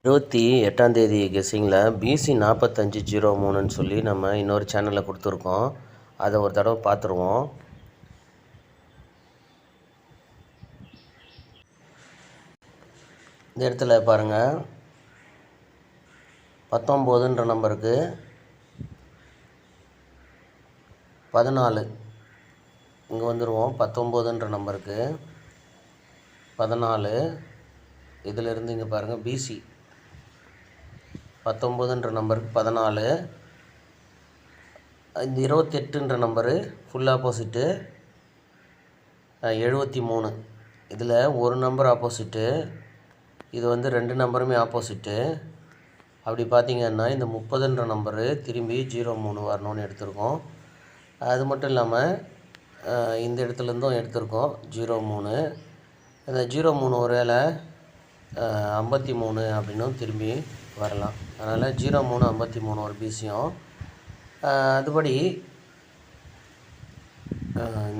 28 கெஸ்ஸிங்கில் PC 4503ன்னு சொல்லி நம்ம இன்னொரு சேனலில் கொடுத்துருக்கோம். அதை ஒரு தடவை பார்த்துருவோம். இந்த இடத்துல பாருங்கள், 19ன்ற நம்பருக்கு 14 இங்கே வந்துடுவோம். 19ன்ற நம்பருக்கு 14 இதிலிருந்து இங்கே பாருங்கள் பிசி 19ன்ற நம்பருக்கு 14, இந்த 28ன்ற நம்பரு ஃபுல் ஆப்போசிட்டு 73. இதில் ஒரு நம்பர் ஆப்போசிட்டு, இது வந்து 2 நம்பருமே ஆப்போசிட்டு. அப்படி பார்த்திங்கன்னா இந்த 30ன்ற நம்பரு திரும்பி 03 வரணும்னு எடுத்திருக்கோம். அது மட்டும் இல்லாமல் இந்த இடத்துலேருந்தும் எடுத்திருக்கோம் 03. இந்த 03 ஒரு வேளை 53 அப்படின்னும் திரும்பி வரலாம். அதனால் 03 53 ஒரு பிசியும். அதுபடி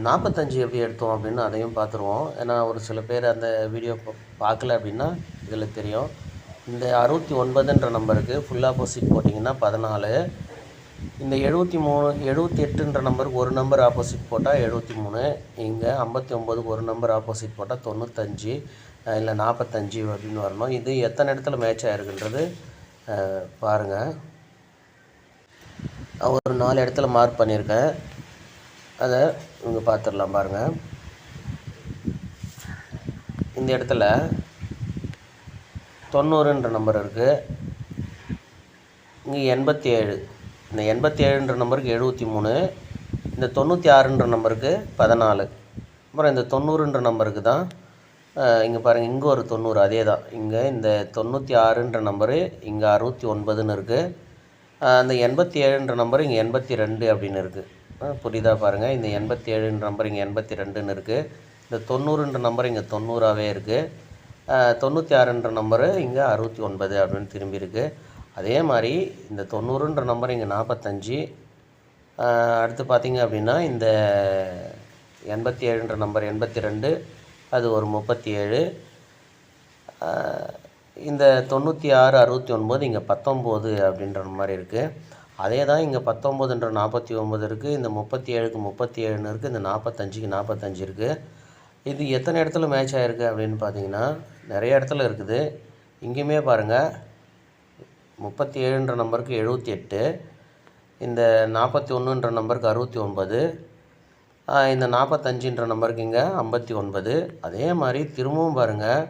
45 எப்படி எடுத்தோம் அப்படின்னு அதையும் பார்த்துருவோம். ஏன்னா ஒரு சில பேர் அந்த வீடியோ பார்க்கல அப்படின்னா இதில் தெரியும். இந்த 69ன்ற நம்பருக்கு ஃபுல் ஆப்போசிட் போட்டிங்கன்னா 14. இந்த 78ன்ற நம்பருக்கு ஒரு நம்பர் ஆப்போசிட் போட்டால் 73. இங்கே 59க்கு ஒரு நம்பர் ஆப்போசிட் போட்டால் 95 இல்லை 45 அப்படின்னு வரணும். இது எத்தனை இடத்துல மேட்ச் ஆகிருக்குன்றது பாருங்கள். ஒரு 4 இடத்துல மார்க் பண்ணியிருக்கேன். அதை இங்கே பார்த்துடலாம் பாருங்கள். இந்த இடத்துல 90ன்ற நம்பர் இருக்குது. இங்கே 87. இந்த 87ன்ற நம்பருக்கு 73. இந்த 96ன்ற நம்பருக்கு 14. அப்புறம் இந்த 90ன்ற நம்பருக்கு தான் இங்கே பாருங்கள், இங்கே ஒரு 90 அதே தான். இங்கே இந்த 96ன்ற நம்பரு இங்கே 69ன்னு இருக்குது. அந்த 87ன்ற நம்பர் இங்கே 82 அப்படின்னு இருக்குது. புரியுதா பாருங்கள். இந்த 87ன்ற நம்பர் இங்கே 82ன்னு இருக்குது. இந்த 90ன்ற நம்பர் இங்கே 90ஆகவே இருக்குது. 96ன்ற நம்பரு இங்கே 69 அப்படின்னு திரும்பி இருக்குது. அதே மாதிரி இந்த 90ன்ற நம்பர் இங்கே 45. அடுத்து பார்த்திங்க அப்படின்னா இந்த 87ன்ற நம்பர் 82, அது ஒரு 37. இந்த 96 69 இங்கே 19 அப்படின்ற மாதிரி இருக்குது. அதே தான் இங்கே 19ன்ற 49 இருக்குது. இந்த 37க்கு 37ன்னு இருக்குது. இந்த 45க்கு 45 இருக்குது. இது எத்தனை இடத்துல மேட்ச் ஆகிருக்கு அப்படின்னு பார்த்தீங்கன்னா நிறைய இடத்துல இருக்குது. இங்கேயுமே பாருங்கள், 37ன்ற நம்பருக்கு 78, இந்த 41ன்ற நம்பருக்கு 69, இந்த 45ன்ற நம்பருக்கு இங்கே 59. அதே மாதிரி திரும்பவும் பாருங்கள்,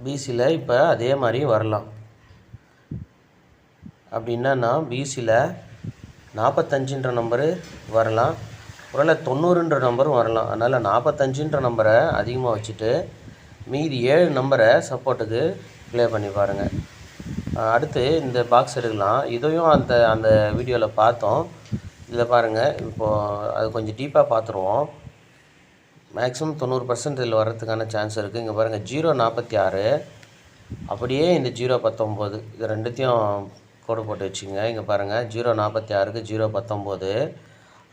பிசியில் இப்போ அதே மாதிரி வரலாம். அப்படின்னா பிசியில் 45ன்ற நம்பரு வரலாம், ஒருவேளை 90ன்ற நம்பரும் வரலாம். அதனால் 45ன்ற நம்பரை அதிகமாக வச்சுட்டு மீதி 7 நம்பரை சப்போர்ட்டுக்கு ப்ளே பண்ணி பாருங்கள். அடுத்து இந்த பாக்ஸ் எடுக்கலாம். இதையும் அந்த வீடியோவில் பார்த்தோம். இதில் பாருங்கள், இப்போது அது கொஞ்சம் டீப்பாக பார்த்துருவோம். மேக்ஸிமம் 90% இதில் வர்றதுக்கான சான்ஸ் இருக்குது. இங்கே பாருங்கள், 046 அப்படியே இந்த 019 இது ரெண்டுத்தையும் கோடு போட்டு வச்சுங்க. இங்கே பாருங்கள், 046க்கு 019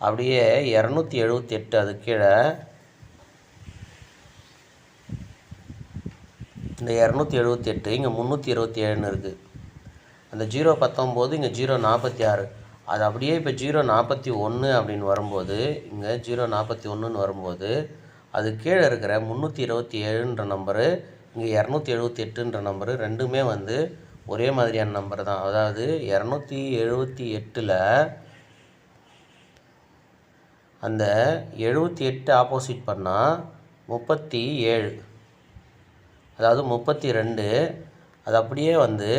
அப்படியே 278 அது கீழே. இந்த 278 இங்கே 327ன்னு இருக்குது. அந்த 019 இங்கே 046 அது அப்படியே இப்போ 041 அப்படின்னு வரும்போது, இங்கே 041ன்னு வரும்போது அது கீழே இருக்கிற 327ன்ற நம்பரு இங்கே 278ன்ற நம்பரு ரெண்டுமே வந்து ஒரே மாதிரியான நம்பர் தான். அதாவது 278ல் அந்த 78 ஆப்போசிட் பண்ணால் 37, அதாவது 32. அது அப்படியே வந்து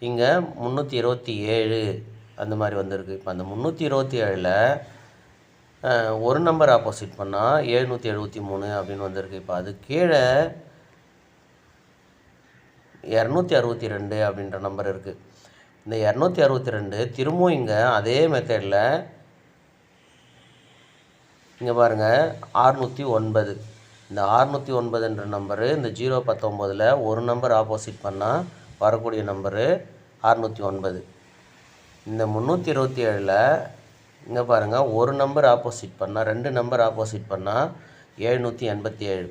இங்கே 327 அந்த மாதிரி வந்திருக்கு. இப்போ அந்த 327ல் ஒரு நம்பர் ஆப்போசிட் பண்ணால் 773 அப்படின்னு வந்திருக்கு. இப்போ அது கீழே 262 அப்படின்ற நம்பர் இருக்குது. இந்த 262 திரும்பவும் இங்கே அதே மெத்தடில் இங்கே பாருங்கள் 609. இந்த 609ன்ற நம்பரு இந்த 019ல் ஒரு நம்பர் ஆப்போசிட் பண்ணால் வரக்கூடிய நம்பரு 609. இந்த 327ல் இங்கே பாருங்கள், ஒரு நம்பர் ஆப்போசிட் பண்ணால் 2 நம்பர் ஆப்போசிட் பண்ணால் 787.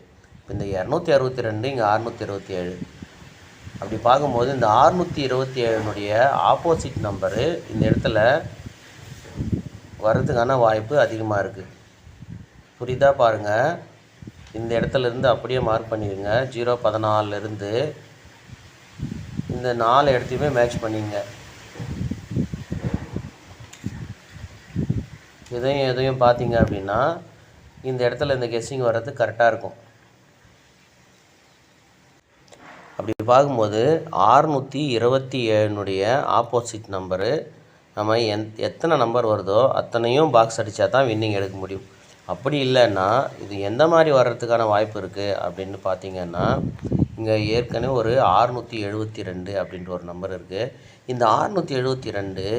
இந்த 262 இங்கே 627. அப்படி பார்க்கும்போது இந்த 627னுடைய ஆப்போசிட் நம்பரு இந்த இடத்துல வர்றதுக்கான வாய்ப்பு அதிகமாக இருக்குது. புரியுதா பாருங்கள், இந்த இடத்துலேருந்து அப்படியே மார்க் பண்ணிடுங்க. 014லேருந்து இந்த 4 இடத்தையுமே மேட்ச் பண்ணிங்க. எதையும் பார்த்தீங்க அப்படின்னா இந்த இடத்துல இந்த கெஸ்ஸிங் வர்றது கரெக்டாக இருக்கும். அப்படி பார்க்கும்போது 627னுடைய ஆப்போசிட் நம்பரு நம்ம எத்தனை நம்பர் வருதோ அத்தனையும் பாக்ஸ் அடித்தா தான் வின்னிங் எடுக்க முடியும். அப்படி இல்லைன்னா இது எந்த மாதிரி வர்றதுக்கான வாய்ப்பு இருக்குது அப்படின்னு பார்த்தீங்கன்னா, இங்கே ஏற்கனவே ஒரு 672 அப்படின்ற ஒரு நம்பர் இருக்குது. இந்த 672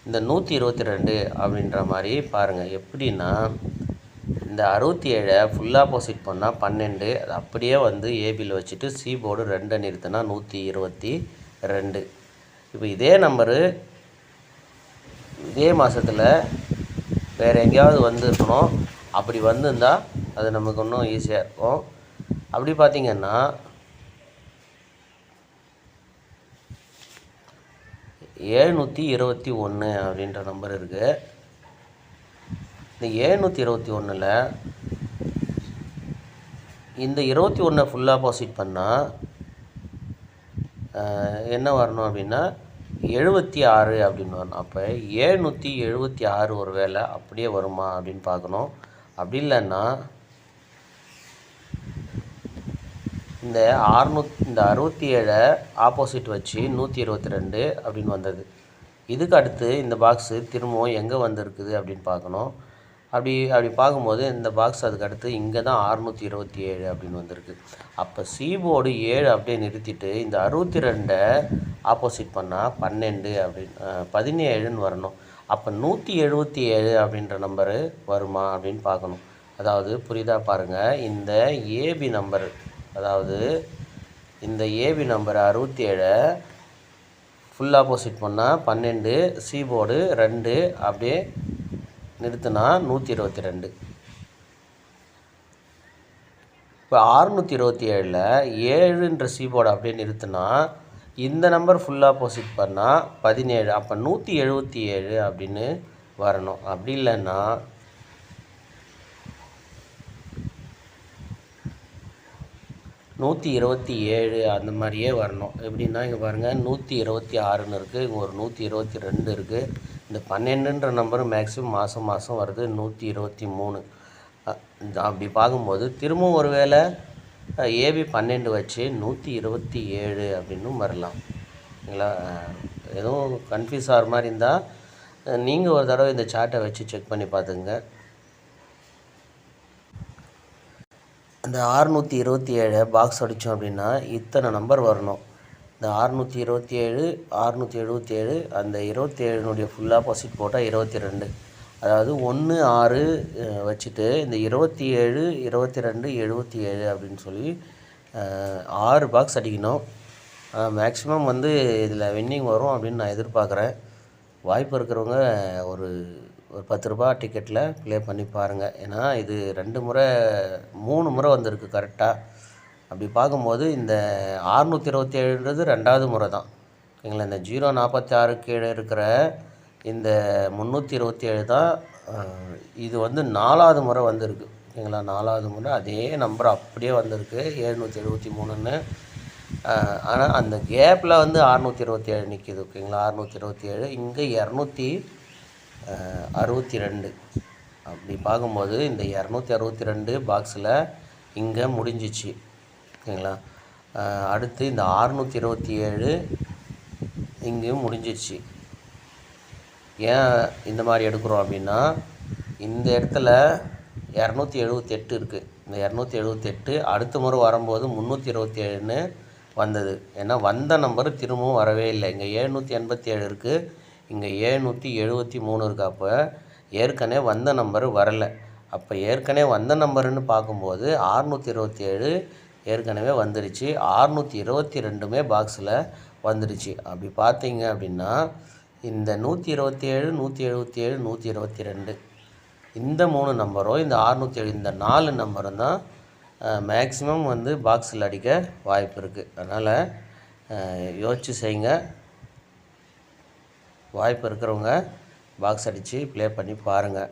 இந்த 122 அப்படின்ற மாதிரி பாருங்கள். எப்படின்னா இந்த 67 ஃபுல் ஆப்போசிட் பண்ணால் 12, அது அப்படியே வந்து ஏபியில் வச்சுட்டு சி போர்டு 2 நிறுத்தினா 122. இப்போ இதே நம்பரு இதே மாதத்தில் வேறு எங்கேயாவது வந்துருக்கணும். அப்படி வந்திருந்தால் அது நமக்கு இன்னும் ஈஸியாக இருக்கும். அப்படி பார்த்திங்கன்னா 721 அப்படின்ற நம்பர் இருக்குது. இந்த 721ல் இந்த 21 ஃபுல் ஆப்போசிட் பண்ணால் என்ன வரணும் அப்படின்னா 76 அப்படின்னு வரணும். அப்போ 776 ஒரு வேளை அப்படியே வருமா அப்படின்னு பார்க்கணும். அப்படி இல்லைன்னா இந்த 67 ஆப்போசிட் வச்சு 122 அப்படின்னு வந்தது. இதுக்கு அடுத்து இந்த பாக்ஸு திரும்பவும் எங்கே வந்திருக்குது அப்படின்னு பார்க்கணும். அப்படி பார்க்கும்போது இந்த பாக்ஸ் அதுக்கு அடுத்து இங்கே தான் 627 அப்படின்னு வந்திருக்கு. அப்போ சி போர்டு 7 அப்படியே நிறுத்திட்டு இந்த 62 ஆப்போசிட் பண்ணால் 12 அப்படின்னு 17ன்னு வரணும். அப்போ 177 அப்படின்ற நம்பரு வருமா அப்படின்னு பார்க்கணும். அதாவது புரியுதா பாருங்கள், இந்த ஏபி நம்பர், அதாவது இந்த ஏபி நம்பர் 67 ஃபுல் ஆப்போசிட் பண்ணால் 12, சி போர்டு 2 அப்படியே நிறுத்தினா 122. இப்போ 627ல் 7ன்ற சி போர்டு அப்படியே நிறுத்தினா இந்த நம்பர் ஃபுல் ஆப்போசிட் பண்ணால் 17. அப்போ 177 அப்படின்னு வரணும். அப்படி இல்லைன்னா 127 அந்த மாதிரியே வரணும். எப்படின்னா இங்கே பாருங்கள், 126ன்னு இருக்குது, இங்கே ஒரு 122 இருக்குது. இந்த 12ன்ற நம்பர் மேக்ஸிமம் மாதம் வருது 123. அப்படி பார்க்கும்போது திரும்பவும் ஒரு வேளை ஏபி 12 வச்சு 127 அப்படின்னும் வரலாம். இல்லைங்களா? எதுவும் கன்ஃபியூஸ் ஆகிற மாதிரி இருந்தால் நீங்கள் ஒரு தடவை இந்த சார்ட்டை வச்சு செக் பண்ணி பார்த்துங்க. இந்த 627 பாக்ஸ் அடித்தோம் அப்படின்னா இத்தனை நம்பர் வரணும். இந்த 627, 677, அந்த 27னுடைய ஃபுல் ஆப்போசிட் போட்டால் 22. அதாவது 1, 6 வச்சுட்டு இந்த 27, 22, 77 அப்படின்னு சொல்லி 6 பாக்ஸ் அடிக்கணும். மேக்ஸிமம் வந்து இதில் வின்னிங் வரும் அப்படின்னு நான் எதிர்பார்க்குறேன். வாய்ப்பு இருக்கிறவங்க ஒரு 10 ரூபா டிக்கெட்டில் ப்ளே பண்ணி பாருங்கள். ஏன்னா இது 3 முறை வந்திருக்கு கரெக்டாக. அப்படி பார்க்கும்போது இந்த 627ன்றது 2வது முறை தான். ஓகேங்களா? இந்த 046 கீழே இருக்கிற இந்த 327 தான் இது வந்து 4வது முறை வந்திருக்கு. ஓகேங்களா? 4வது முறை அதே நம்பர் அப்படியே வந்திருக்கு 773ன்னு. ஆனால் அந்த கேப்பில் வந்து 627 நிற்கிது. ஓகேங்களா? 627 இங்கே 262. அப்படி பார்க்கும்போது இந்த 262 பாக்ஸில் இங்கே முடிஞ்சிச்சு. ஓகேங்களா? அடுத்து இந்த 627 இங்கேயும் முடிஞ்சிச்சு. ஏன் இந்த மாதிரி எடுக்கிறோம் அப்படின்னா இந்த இடத்துல 278 இருக்குது. இந்த 278 அடுத்த முறை வரும்போது 327ன்னு வந்தது. ஏன்னா வந்த நம்பர் திரும்பவும் வரவே இல்லை. இங்கே 787 இருக்குது, இங்கே 773 இருக்குது. அப்போ ஏற்கனவே வந்த நம்பர் வரலை. அப்போ ஏற்கனவே வந்த நம்பருன்னு பார்க்கும்போது 627 ஏற்கனவே வந்துடுச்சு. 622மே பாக்ஸில் வந்துடுச்சு. அப்படி பார்த்தீங்க அப்படின்னா இந்த 127, 177, 122 இந்த 3 நம்பரும் இந்த 607 இந்த 4 நம்பரும் தான் மேக்ஸிமம் வந்து பாக்ஸில் அடிக்க வாய்ப்பு இருக்குது. அதனால் யோசித்து செய்யுங்க. வாய்ப்பு இருக்கிறவங்க பாக்ஸ் அடித்து ப்ளே பண்ணி பாருங்கள்.